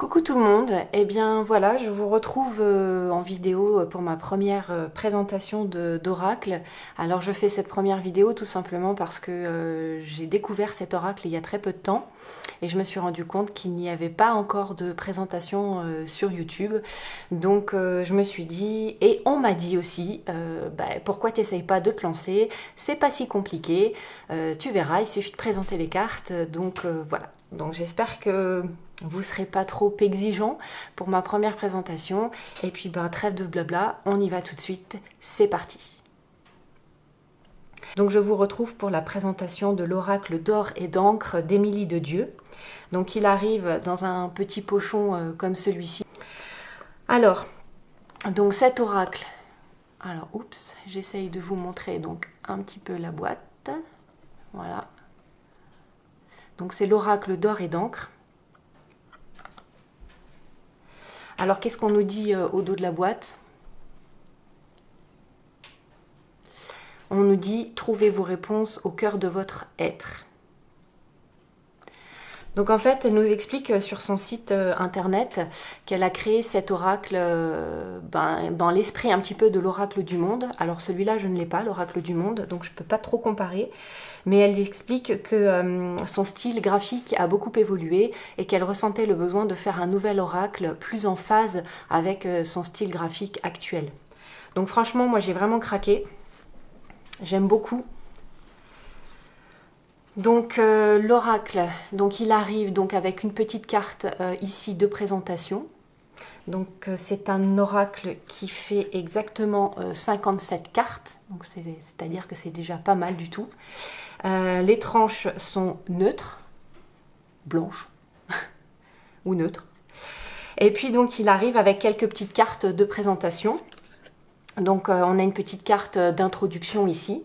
Coucou tout le monde, eh bien voilà, je vous retrouve en vidéo pour ma première présentation d'oracle. Alors je fais cette première vidéo tout simplement parce que j'ai découvert cet oracle il y a très peu de temps et je me suis rendu compte qu'il n'y avait pas encore de présentation sur YouTube. Donc je me suis dit, et on m'a dit aussi, pourquoi tu n'essayes pas de te lancer, c'est pas si compliqué, tu verras, il suffit de présenter les cartes, donc voilà. Donc j'espère que vous ne serez pas trop exigeant pour ma première présentation. Et puis trêve de blabla, on y va tout de suite, c'est parti. Donc je vous retrouve pour la présentation de l'oracle d'or et d'encre d'Émilie de Dieu. Donc il arrive dans un petit pochon comme celui-ci. Alors, donc cet oracle, alors oups, j'essaye de vous montrer donc un petit peu la boîte. Voilà. Donc c'est l'oracle d'or et d'encre. Alors qu'est-ce qu'on nous dit au dos de la boîte? On nous dit « Trouvez vos réponses au cœur de votre être ». Donc en fait, elle nous explique sur son site internet qu'elle a créé cet oracle dans l'esprit un petit peu de l'oracle du monde. Alors celui-là, je ne l'ai pas, l'oracle du monde, donc je ne peux pas trop comparer. Mais elle explique que son style graphique a beaucoup évolué et qu'elle ressentait le besoin de faire un nouvel oracle plus en phase avec son style graphique actuel. Donc franchement, moi j'ai vraiment craqué. J'aime beaucoup. Donc l'oracle, donc il arrive donc avec une petite carte ici de présentation. Donc c'est un oracle qui fait exactement 57 cartes, donc c'est-à-dire que c'est déjà pas mal du tout. Les tranches sont neutres, blanches ou neutres. Et puis donc il arrive avec quelques petites cartes de présentation. Donc on a une petite carte d'introduction ici.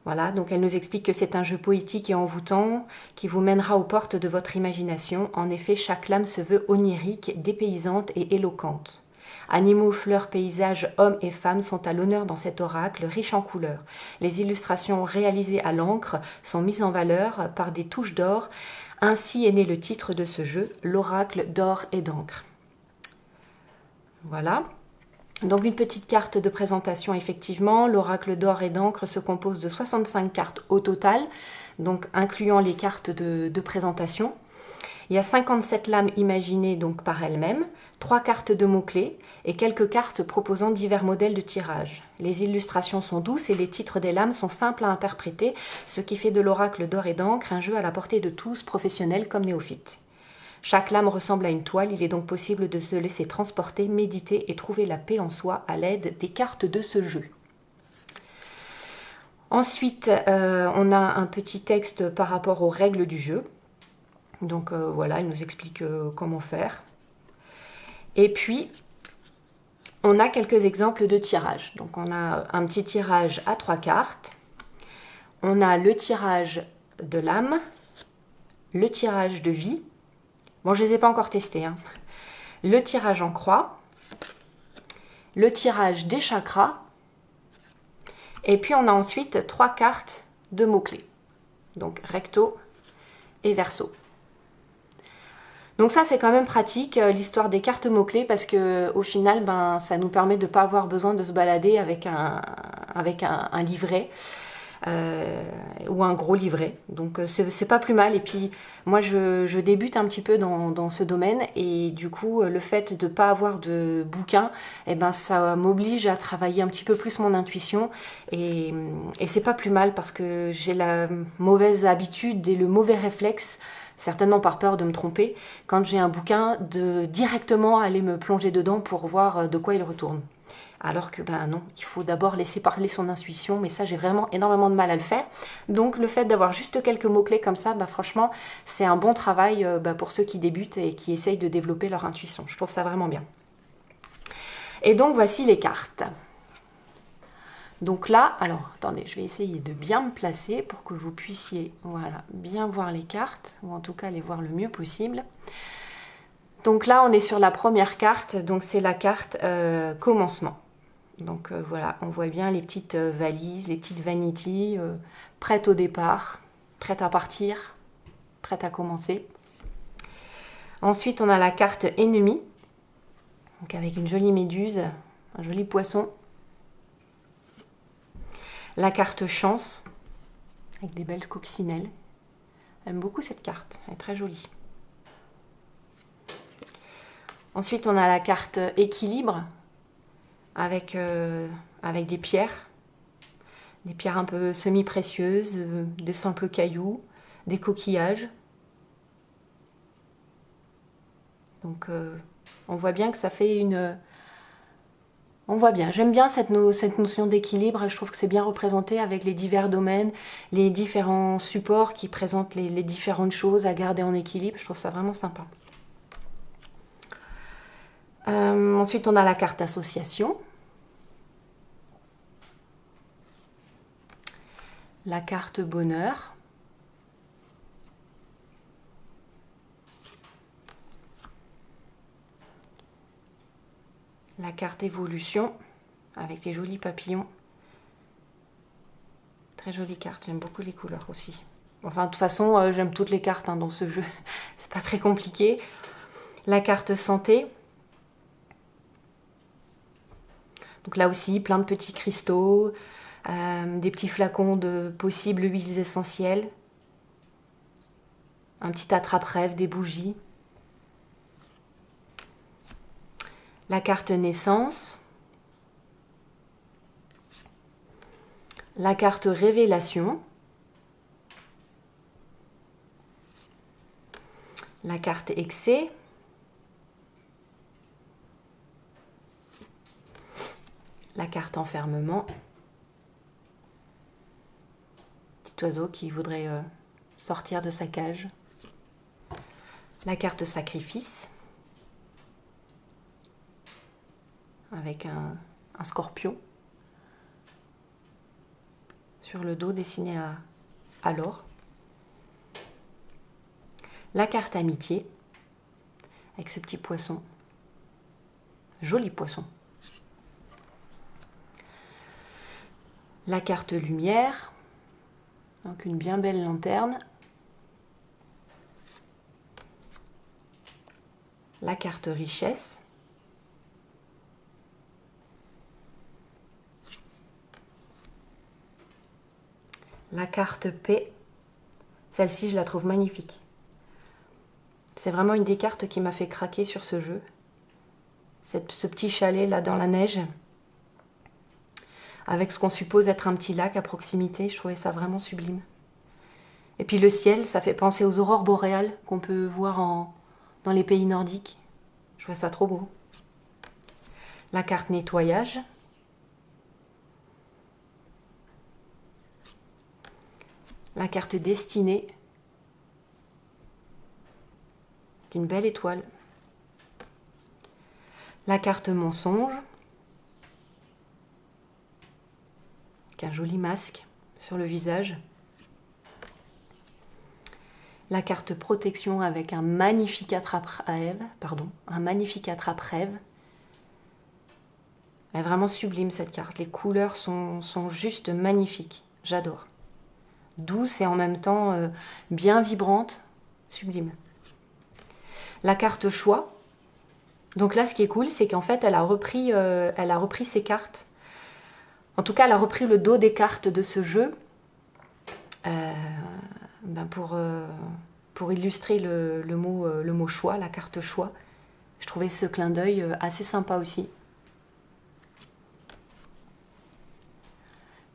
Voilà, donc elle nous explique que c'est un jeu poétique et envoûtant qui vous mènera aux portes de votre imagination. En effet, chaque lame se veut onirique, dépaysante et éloquente. Animaux, fleurs, paysages, hommes et femmes sont à l'honneur dans cet oracle riche en couleurs. Les illustrations réalisées à l'encre sont mises en valeur par des touches d'or. Ainsi est né le titre de ce jeu, l'oracle d'or et d'encre. Voilà. Donc une petite carte de présentation effectivement, l'oracle d'or et d'encre se compose de 65 cartes au total, donc incluant les cartes de présentation. Il y a 57 lames imaginées donc par elles-mêmes, 3 cartes de mots-clés et quelques cartes proposant divers modèles de tirage. Les illustrations sont douces et les titres des lames sont simples à interpréter, ce qui fait de l'oracle d'or et d'encre un jeu à la portée de tous, professionnels comme néophytes. Chaque lame ressemble à une toile, il est donc possible de se laisser transporter, méditer et trouver la paix en soi à l'aide des cartes de ce jeu. Ensuite, on a un petit texte par rapport aux règles du jeu. Donc voilà, il nous explique comment faire. Et puis, on a quelques exemples de tirage. Donc on a un petit tirage à 3 cartes. On a le tirage de l'âme, le tirage de vie. Bon, je ne les ai pas encore testés. Hein. Le tirage en croix, le tirage des chakras, et puis on a ensuite 3 cartes de mots-clés. Donc recto et verso. Donc ça, c'est quand même pratique, l'histoire des cartes mots-clés, parce qu'au final, ça nous permet de ne pas avoir besoin de se balader avec un livret. Ou un gros livret, donc c'est pas plus mal. Et puis moi je débute un petit peu dans ce domaine et du coup le fait de pas avoir de bouquin, ça m'oblige à travailler un petit peu plus mon intuition et c'est pas plus mal parce que j'ai la mauvaise habitude et le mauvais réflexe, certainement par peur de me tromper, quand j'ai un bouquin, de directement aller me plonger dedans pour voir de quoi il retourne. Alors que non, il faut d'abord laisser parler son intuition, mais ça j'ai vraiment énormément de mal à le faire. Donc le fait d'avoir juste quelques mots-clés comme ça, franchement, c'est un bon travail pour ceux qui débutent et qui essayent de développer leur intuition. Je trouve ça vraiment bien. Et donc voici les cartes. Donc là, alors attendez, je vais essayer de bien me placer pour que vous puissiez bien voir les cartes, ou en tout cas les voir le mieux possible. Donc là, on est sur la première carte, donc c'est la carte commencement. Donc voilà, on voit bien les petites valises, les petites vanities, prêtes au départ, prêtes à partir, prêtes à commencer. Ensuite, on a la carte ennemi, donc avec une jolie méduse, un joli poisson. La carte chance, avec des belles coccinelles. J'aime beaucoup cette carte, elle est très jolie. Ensuite, on a la carte équilibre, avec des pierres un peu semi-précieuses, des simples cailloux, des coquillages. Donc on voit bien que ça fait une... On voit bien, j'aime bien cette notion d'équilibre, je trouve que c'est bien représenté avec les divers domaines, les différents supports qui présentent les différentes choses à garder en équilibre, je trouve ça vraiment sympa. Ensuite, on a la carte association. La carte bonheur. La carte évolution, avec les jolis papillons. Très jolie carte, j'aime beaucoup les couleurs aussi. Enfin, de toute façon, j'aime toutes les cartes dans ce jeu, c'est pas très compliqué. La carte santé. Donc là aussi, plein de petits cristaux, des petits flacons de possibles huiles essentielles, un petit attrape-rêve, des bougies. La carte naissance. La carte révélation. La carte excès. La carte enfermement. Petit oiseau qui voudrait sortir de sa cage. La carte sacrifice. Avec un scorpion. Sur le dos dessiné à l'or. La carte amitié. Avec ce petit poisson. Joli poisson. La carte lumière, donc une bien belle lanterne. La carte richesse. La carte paix. Celle-ci, je la trouve magnifique. C'est vraiment une des cartes qui m'a fait craquer sur ce jeu. Ce petit chalet là dans la neige, avec ce qu'on suppose être un petit lac à proximité, je trouvais ça vraiment sublime. Et puis le ciel, ça fait penser aux aurores boréales qu'on peut voir dans les pays nordiques. Je trouvais ça trop beau. La carte nettoyage. La carte destinée. Une belle étoile. La carte mensonge. Un joli masque sur le visage. La carte protection avec un magnifique attrape-rêve. Elle est vraiment sublime cette carte. Les couleurs sont juste magnifiques. J'adore. Douce et en même temps bien vibrante. Sublime. La carte choix. Donc là, ce qui est cool, c'est qu'en fait, elle a repris ses cartes. En tout cas, elle a repris le dos des cartes de ce jeu pour illustrer le mot choix, la carte choix. Je trouvais ce clin d'œil assez sympa aussi.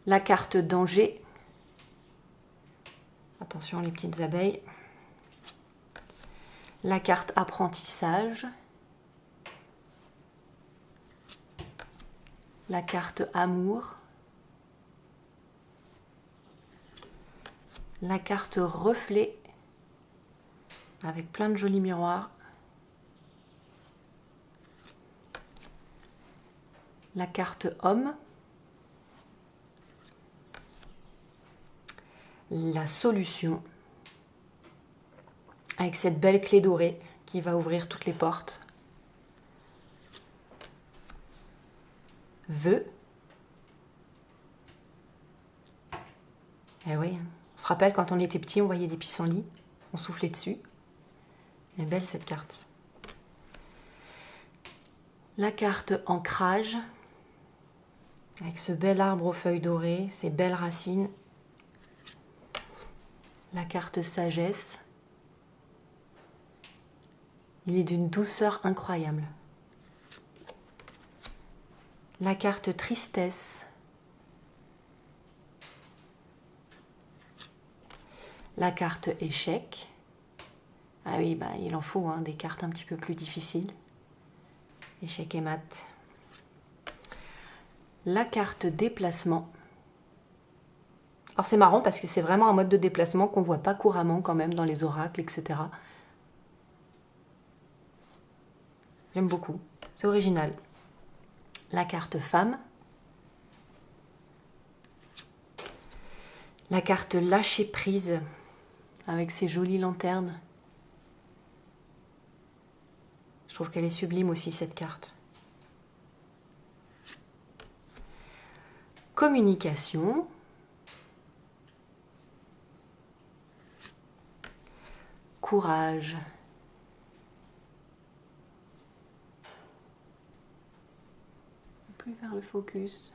La carte danger. Attention les petites abeilles. La carte apprentissage. La carte amour. La carte reflet avec plein de jolis miroirs. La carte homme. La solution avec cette belle clé dorée qui va ouvrir toutes les portes. Vœux. Eh oui, on se rappelle quand on était petit, on voyait des pissenlits, on soufflait dessus. Elle est belle cette carte. La carte ancrage, avec ce bel arbre aux feuilles dorées, ces belles racines. La carte sagesse. Il est d'une douceur incroyable. La carte tristesse. La carte échec. Ah oui, bah, il en faut hein, des cartes un petit peu plus difficiles. Échec et mat. La carte déplacement. Alors c'est marrant parce que c'est vraiment un mode de déplacement qu'on ne voit pas couramment quand même dans les oracles, etc. J'aime beaucoup, c'est original. La carte femme. La carte lâcher prise avec ses jolies lanternes. Je trouve qu'elle est sublime aussi cette carte. Communication. Courage. Plus vers le focus.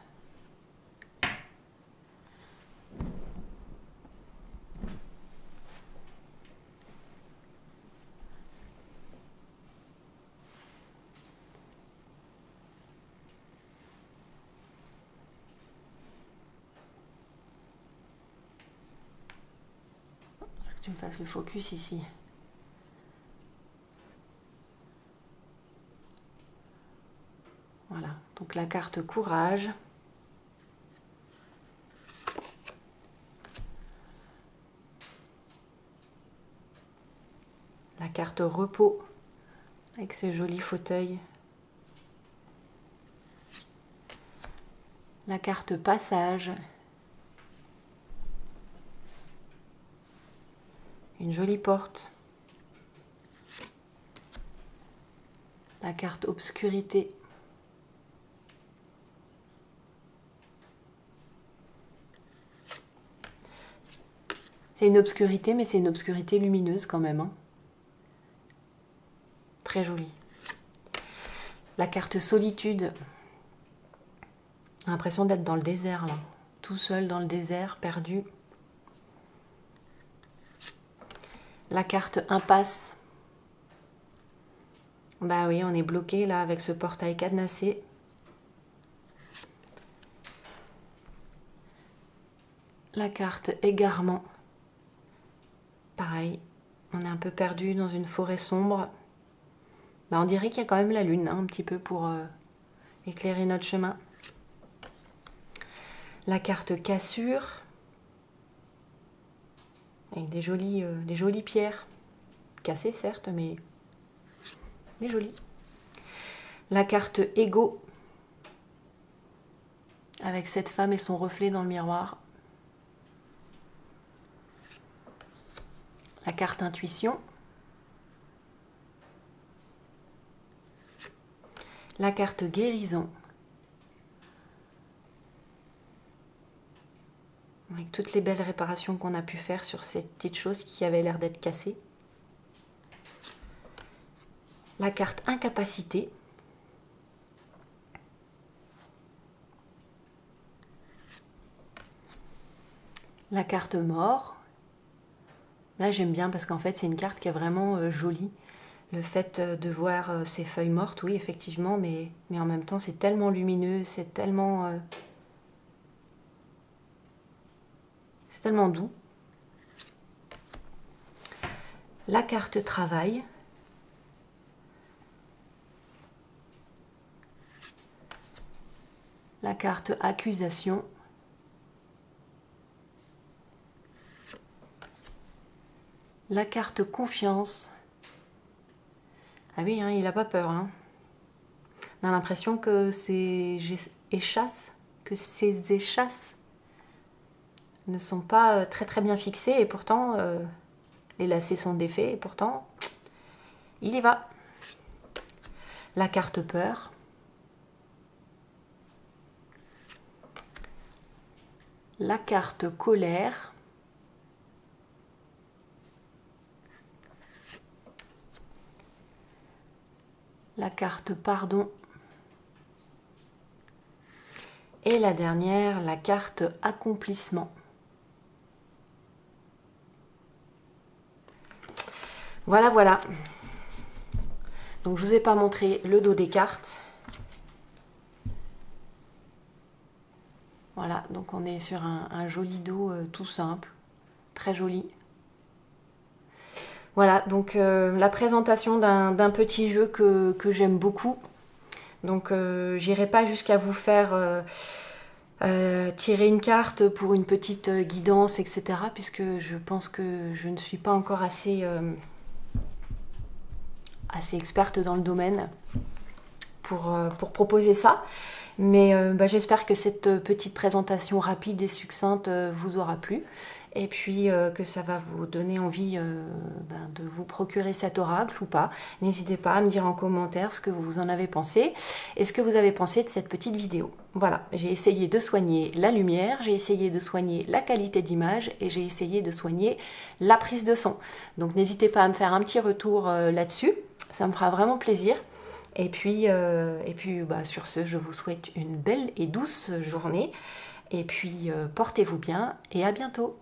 Que tu me fasses le focus ici. Voilà, donc la carte courage. La carte repos avec ce joli fauteuil. La carte passage. Une jolie porte. La carte obscurité. C'est une obscurité, mais c'est une obscurité lumineuse quand même. Hein. Très jolie. La carte solitude. J'ai l'impression d'être dans le désert là. Tout seul dans le désert, perdu. La carte impasse. Bah oui, on est bloqué là avec ce portail cadenassé. La carte égarement. Pareil, on est un peu perdu dans une forêt sombre. Bah, on dirait qu'il y a quand même la lune, hein, un petit peu pour éclairer notre chemin. La carte cassure. Avec des jolies pierres. Cassées certes, mais jolies. La carte ego. Avec cette femme et son reflet dans le miroir. La carte intuition. La carte guérison. Avec toutes les belles réparations qu'on a pu faire sur ces petites choses qui avaient l'air d'être cassées. La carte incapacité. La carte mort. Là j'aime bien parce qu'en fait c'est une carte qui est vraiment jolie. Le fait de voir ces feuilles mortes, oui effectivement, mais en même temps c'est tellement lumineux, c'est tellement doux. La carte travail. La carte accusation. La carte confiance. Ah oui, hein, il n'a pas peur. Hein. On a l'impression que ces échasses ne sont pas très très bien fixées et pourtant les lacets sont défaits et pourtant il y va. La carte peur. La carte colère. la carte pardon. Et la dernière, la carte accomplissement. Voilà, voilà. Donc je ne vous ai pas montré le dos des cartes. Voilà, donc on est sur un joli dos tout simple, très joli. Voilà, donc la présentation d'un petit jeu que j'aime beaucoup. Donc j'irai pas jusqu'à vous faire tirer une carte pour une petite guidance, etc. Puisque je pense que je ne suis pas encore assez experte dans le domaine pour proposer ça. Mais j'espère que cette petite présentation rapide et succincte vous aura plu. Et puis que ça va vous donner envie de vous procurer cet oracle ou pas. N'hésitez pas à me dire en commentaire ce que vous en avez pensé et ce que vous avez pensé de cette petite vidéo. Voilà, j'ai essayé de soigner la lumière, j'ai essayé de soigner la qualité d'image et j'ai essayé de soigner la prise de son. Donc n'hésitez pas à me faire un petit retour là-dessus, ça me fera vraiment plaisir. Et puis sur ce, je vous souhaite une belle et douce journée. Et puis portez-vous bien et à bientôt.